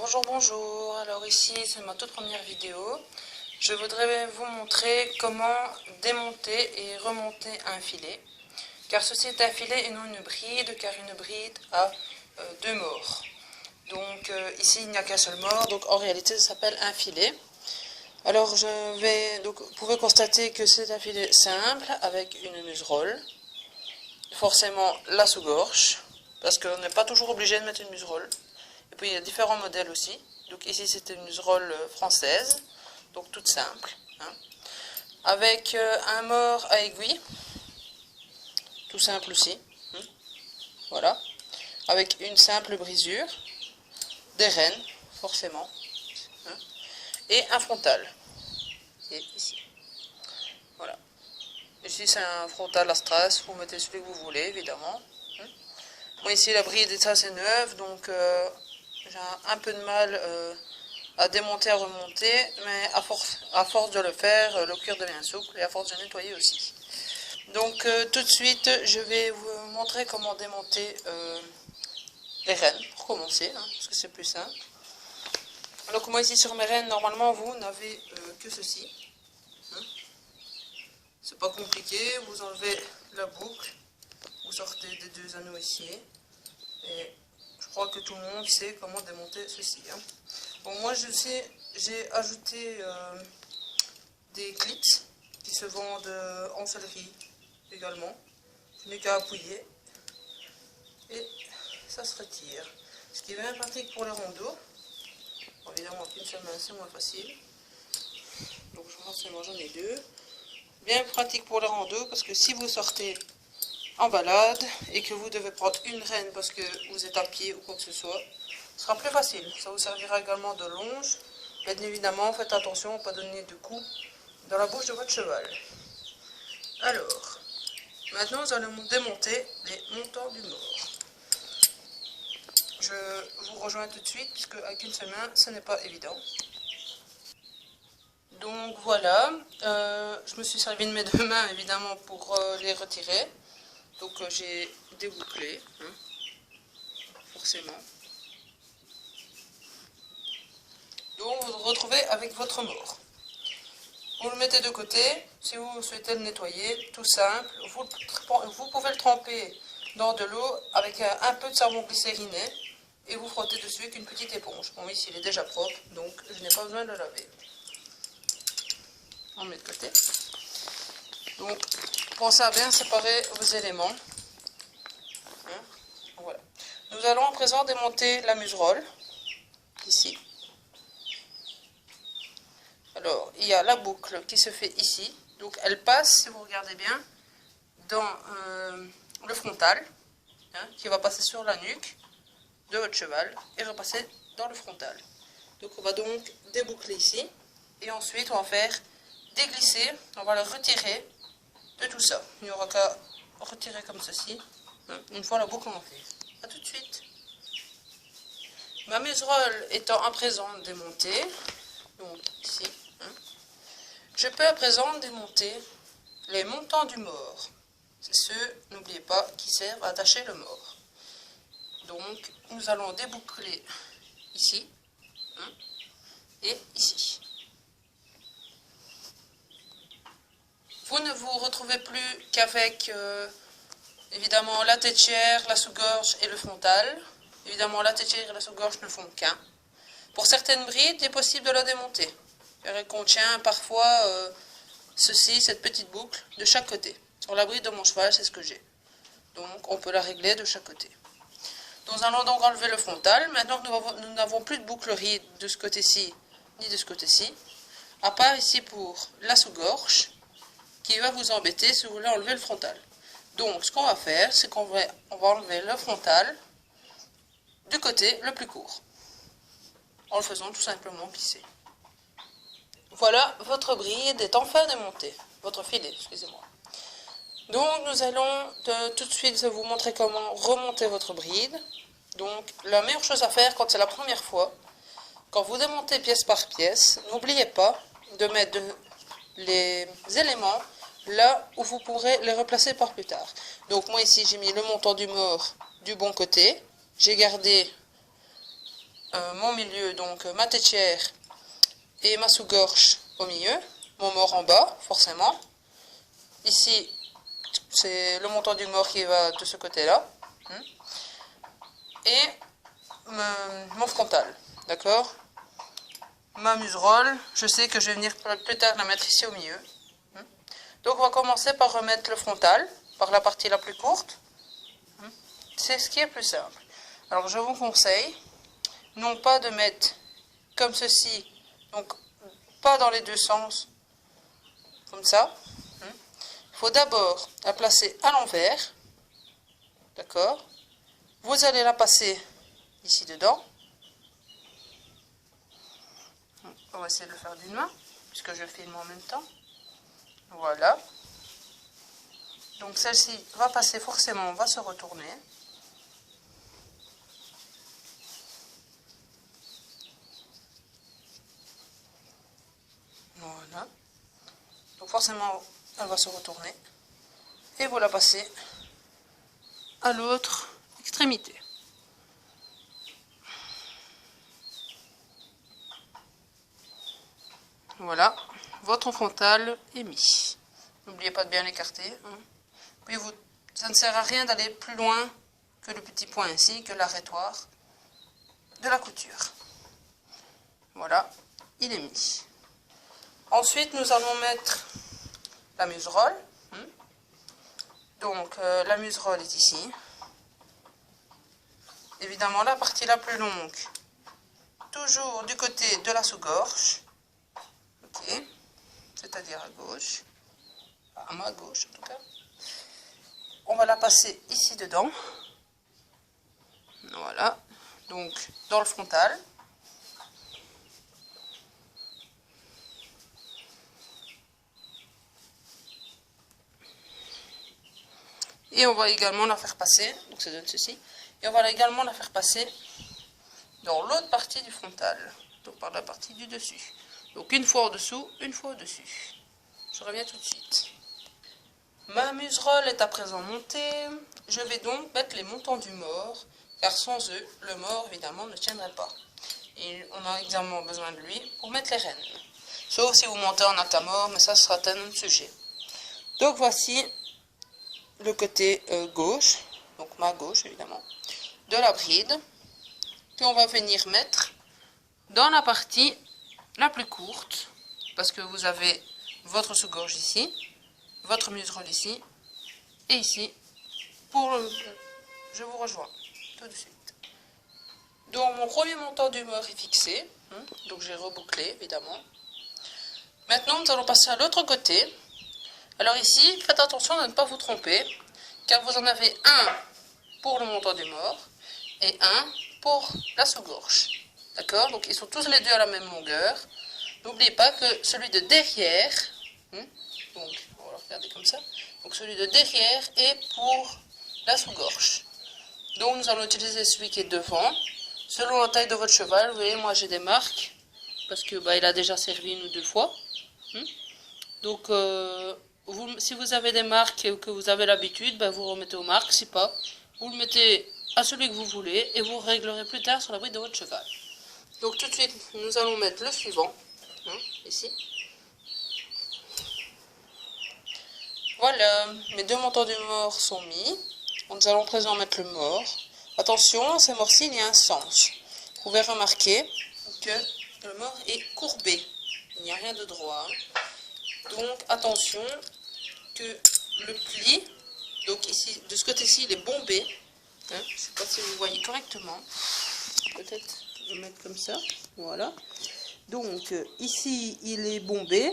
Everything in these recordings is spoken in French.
Bonjour, bonjour. Alors ici, c'est ma toute première vidéo. Je voudrais vous montrer comment démonter et remonter un filet. Car ceci est un filet et non une bride, car une bride a deux morts. Donc ici, il n'y a qu'un seul mort, donc en réalité, ça s'appelle un filet. Alors vous pouvez constater que c'est un filet simple avec une muserolle. Forcément la sous-gorge, parce qu'on n'est pas toujours obligé de mettre une muserolle. Et puis il y a différents modèles aussi. Donc ici c'était une muserolle française, donc toute simple, hein. Avec un mort à aiguille, tout simple aussi, hein. Voilà. Avec une simple brisure, des rênes, forcément, hein. Et un frontal. Et ici. Voilà. Ici c'est un frontal à strass, vous mettez celui que vous voulez évidemment. Moi ici la bride et ça c'est neuf, donc j'ai un peu de mal à démonter, à remonter, mais à force de le faire, le cuir devient souple et à force de nettoyer aussi. Donc tout de suite je vais vous montrer comment démonter les rênes pour commencer, hein, parce que c'est plus simple. Donc moi ici sur mes rênes, normalement vous n'avez que ceci. Hein. C'est pas compliqué, vous enlevez la boucle, vous sortez des deux anneaux ici. Et je crois que tout le monde sait comment démonter ceci, hein. Bon, moi j'ai ajouté des clips qui se vendent en sellerie également. Je n'ai qu'à appuyer et ça se retire. Ce qui est bien pratique pour les rondeaux. Bon, évidemment, qu'une seule main c'est moins facile. Donc forcément j'en ai deux. Bien pratique pour les rondeaux parce que si vous sortez en balade et que vous devez prendre une rêne parce que vous êtes à pied ou quoi que ce soit, ce sera plus facile. Ça vous servira également de longe. Bien évidemment, faites attention à ne pas donner de coups dans la bouche de votre cheval. Alors, maintenant nous allons démonter les montants du mort. Je vous rejoins tout de suite puisque avec une seule main, ce n'est pas évident. Donc voilà, je me suis servi de mes deux mains évidemment pour les retirer. Donc j'ai débouclé, hein, forcément. Donc vous vous retrouvez avec votre mort. Vous le mettez de côté, si vous souhaitez le nettoyer, tout simple. Vous pouvez le tremper dans de l'eau avec un peu de savon glycériné et vous frottez dessus avec une petite éponge. Bon, ici il est déjà propre, donc je n'ai pas besoin de le laver. On le met de côté. Donc pensez à bien séparer vos éléments. Hein, voilà. Nous allons à présent démonter la muserolle, ici. Alors, il y a la boucle qui se fait ici. Donc, elle passe, si vous regardez bien, dans le frontal, hein, qui va passer sur la nuque de votre cheval et repasser dans le frontal. Donc, on va donc déboucler ici. Et ensuite, on va faire déglisser. On va le retirer de tout ça. Il n'y aura qu'à retirer comme ceci, hein, une fois la boucle en fait. A tout de suite. Ma muserolle étant à présent démontée, donc ici, hein, je peux à présent démonter les montants du mort. C'est ceux, n'oubliez pas, qui servent à attacher le mort. Donc, nous allons déboucler ici, hein, et ici. Vous ne vous retrouvez plus qu'avec, évidemment, la têtière, la sous-gorge et le frontal. Évidemment, la têtière et la sous-gorge ne font qu'un. Pour certaines brides, il est possible de la démonter. Elle contient parfois cette petite boucle de chaque côté. Sur la bride de mon cheval, c'est ce que j'ai. Donc, on peut la régler de chaque côté. Nous allons donc enlever le frontal. Maintenant que nous n'avons plus de bouclerie de ce côté-ci, ni de ce côté-ci, à part ici pour la sous-gorge, qui va vous embêter si vous voulez enlever le frontal. Donc, ce qu'on va faire, c'est qu'on va enlever le frontal du côté le plus court, en le faisant tout simplement glisser. Voilà, votre bride est enfin démontée. Votre filet, excusez-moi. Donc, nous allons tout de suite vous montrer comment remonter votre bride. Donc, la meilleure chose à faire quand c'est la première fois, quand vous démontez pièce par pièce, n'oubliez pas de mettre les éléments là où vous pourrez les replacer par plus tard. Donc, moi ici, j'ai mis le montant du mort du bon côté. J'ai gardé mon milieu, donc ma têtière et ma sous-gorge au milieu, mon mort en bas, forcément. Ici, c'est le montant du mort qui va de ce côté-là. Et mon frontal, d'accord? Ma muserolle, je sais que je vais venir plus tard la mettre ici au milieu. Donc on va commencer par remettre le frontal, par la partie la plus courte. C'est ce qui est plus simple. Alors je vous conseille, non pas de mettre comme ceci, donc pas dans les deux sens, comme ça. Il faut d'abord la placer à l'envers, d'accord? Vous allez la passer ici dedans. On va essayer de le faire d'une main, puisque je filme en même temps. Voilà. Donc celle-ci va passer forcément, va se retourner. Voilà. Donc forcément, elle va se retourner. Et vous la passez à l'autre extrémité. Voilà, votre frontal est mis. N'oubliez pas de bien l'écarter. Puis ça ne sert à rien d'aller plus loin que le petit point ici, que l'arrêtoir de la couture. Voilà, il est mis. Ensuite, nous allons mettre la muserolle. Donc, la muserolle est ici. Évidemment, la partie la plus longue, toujours du côté de la sous-gorge. Ok, c'est-à-dire à gauche. À ma gauche, en tout cas. On va la passer ici dedans. Voilà. Donc, dans le frontal. Et on va également la faire passer, donc ça donne ceci, et on va également la faire passer dans l'autre partie du frontal, donc par la partie du dessus. Donc une fois en dessous, une fois au-dessus. Je reviens tout de suite. Ma muserolle est à présent montée. Je vais donc mettre les montants du mort, car sans eux, le mort évidemment ne tiendrait pas. Et on a également besoin de lui pour mettre les rênes. Sauf si vous montez en atamor, mais ça sera un autre sujet. Donc voici le côté gauche, donc ma gauche évidemment, de la bride. Puis on va venir mettre dans la partie la plus courte, parce que vous avez votre sous-gorge ici, votre muserolle ici, et ici, je vous rejoins tout de suite. Donc mon premier montant du mort est fixé, donc j'ai rebouclé évidemment. Maintenant nous allons passer à l'autre côté. Alors ici, faites attention de ne pas vous tromper, car vous en avez un pour le montant du mort et un pour la sous-gorge. D'accord? Donc ils sont tous les deux à la même longueur. N'oubliez pas que celui de derrière, donc on va le regarder comme ça, donc celui de derrière est pour la sous-gorge. Donc nous allons utiliser celui qui est devant. Selon la taille de votre cheval, vous voyez, moi j'ai des marques, parce que il a déjà servi une ou deux fois. Donc si vous avez des marques et que vous avez l'habitude, vous remettez aux marques. Si pas, vous le mettez à celui que vous voulez et vous réglerez plus tard sur la bride de votre cheval. Donc tout de suite, nous allons mettre le suivant, ici. Voilà, mes deux montants du mort sont mis. Nous allons présent mettre le mort. Attention, à ce mort-ci, il y a un sens. Vous pouvez remarquer que le mort est courbé. Il n'y a rien de droit. Donc attention que le pli, donc ici, de ce côté-ci, il est bombé. Je ne sais pas si vous voyez correctement. Peut-être le mettre comme ça. Voilà. Donc ici, il est bombé.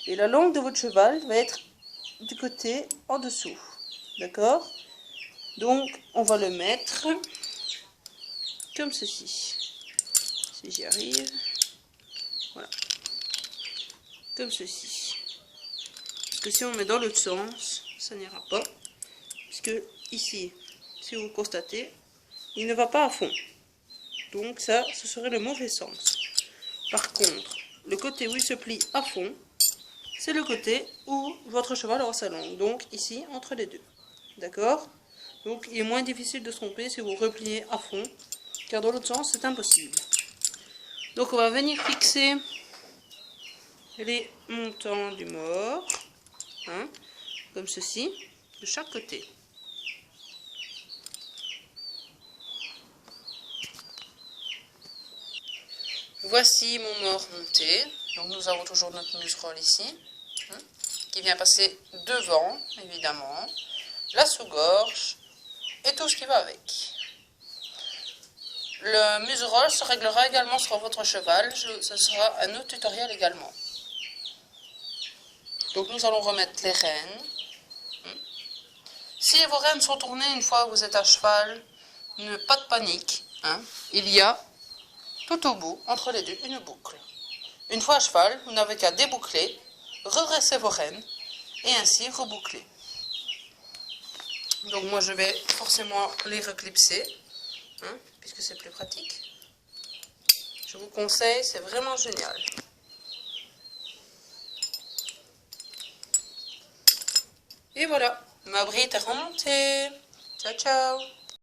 Et la langue de votre cheval va être du côté en dessous. D'accord? Donc on va le mettre comme ceci. Si j'y arrive. Voilà. Comme ceci. Parce que si on met dans l'autre sens, ça n'ira pas. Puisque ici, si vous constatez, il ne va pas à fond. Donc ça, ce serait le mauvais sens. Par contre, le côté où il se plie à fond, c'est le côté où votre cheval aura sa langue. Donc ici, entre les deux. D'accord? Donc il est moins difficile de se tromper si vous repliez à fond car dans l'autre sens c'est impossible. Donc on va venir fixer les montants du mort, hein, comme ceci, de chaque côté. Voici mon mort monté. Donc nous avons toujours notre muserolle ici, hein, qui vient passer devant, évidemment, la sous-gorge et tout ce qui va avec. Le muserolle se réglera également sur votre cheval, ce sera un autre tutoriel également. Donc nous allons remettre les rênes. Si vos rênes sont tournées une fois que vous êtes à cheval, pas de panique, hein, il y a tout au bout, entre les deux, une boucle. Une fois à cheval, vous n'avez qu'à déboucler, redresser vos rênes et ainsi reboucler. Donc moi je vais forcément les reclipser, hein, puisque c'est plus pratique. Je vous conseille, c'est vraiment génial. Et voilà, ma bride est remontée. Ciao ciao.